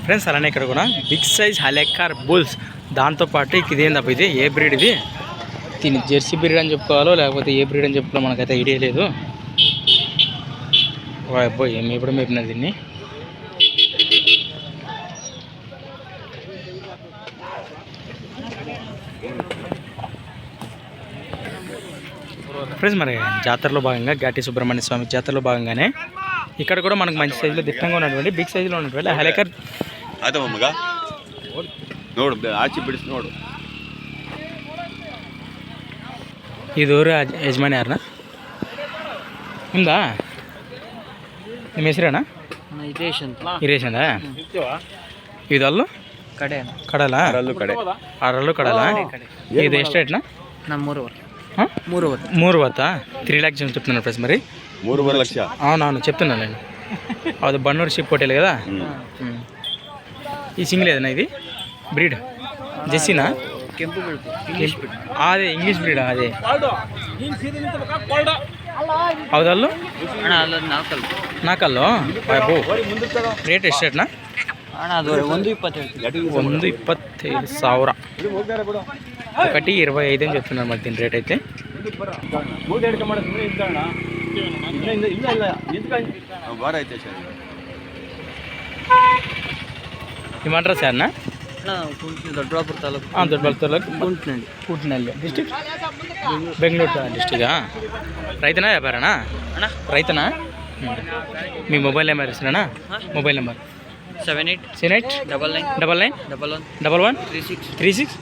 Friends అలానే ఇక్కడ కూడా బిగ్ సైజ్ హలెక్కర్ బుల్స్, దాంతోపాటు ఇదేందబ్బా, ఇది ఏ బ్రీడ్ ఇది? దీన్ని జెర్సీ బ్రీడ్ అని చెప్పుకోవాలో లేకపోతే ఏ బ్రీడ్ అని చెప్పుకోవాలో మనకైతే ఐడియా లేదు. అబ్బాయి ఏమి ఎప్పుడు మేపినది దీన్ని. ఫ్రెండ్స్ మరి జాతరలో భాగంగా ఘాటి సుబ్రహ్మణ్య స్వామి జాతరలో భాగంగానే ఇక్కడ కూడా మనకు మంచి సైజులో దిట్టంగా ఉన్నటువంటి బిగ్ సైజులో ఉన్నటువంటి హలెక్కర్ ಇದು ಯಜಮಾನಿ ಯಾರನ್ನ ನಿಮ್ದಾ? ನಿಮ್ಮ ಹೆಸರೇನಾ? ಹಿರೇಶ್ ಅಂದ. ಇದಲ್ಲು ಕಡಲ ಅರಲ್ಲು ಕಡಲ. ಇದು ಎಷ್ಟು ರೇಟ್ನಾ? 3 3 lakhs చెప్తున్నాను ఫ్రెండ్స్. మరి 3 లక్షలు అవునవును చెప్తున్నాను నేను. అది బన్నూరు షిప్ హోటల్ కదా. ఈ సింగిల్ ఏదన్నా ఇది బ్రీడ్ జెస్సీనా? అదే ఇంగ్లీష్ బ్రీడ్ అదే. ಹೌದಲ್ಲು ನಾಲ್ಕಲ್ಲು ಬಾಬು. ರೇಟ್ ಎಷ್ಟು ರೇಟ್ನಾ? 1,25,000. 1,25,000 అని చెప్తున్నారు మరి దీని రేట్ అయితే. ఏమంటారా సార్? ದೊಡ್ಡಬಳ್ಳಾಪುರ ತಾಲೂಕು, ದೊಡ್ಡಬಳ್ಳಾಪುರ ಕೂಟ್ನಳ್ಳಿ ಡಿಸ್ಟಿಕ್, ಬೆಂಗಳೂರು ಡಿಸ್ಟಿಕಾ? ರೈತನಾ ವ್ಯಾಪಾರನಾ? ರೈತನಾ? మీ మొబైల్ నెంబర్ ఇస్తున్నానా? Mobile number 7899991136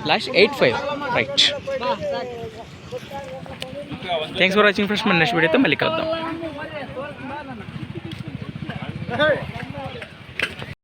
last 85 right. Thanks for watching friends. మన నెక్స్ట్ వీడియోతో మళ్ళీ కలుద్దాం.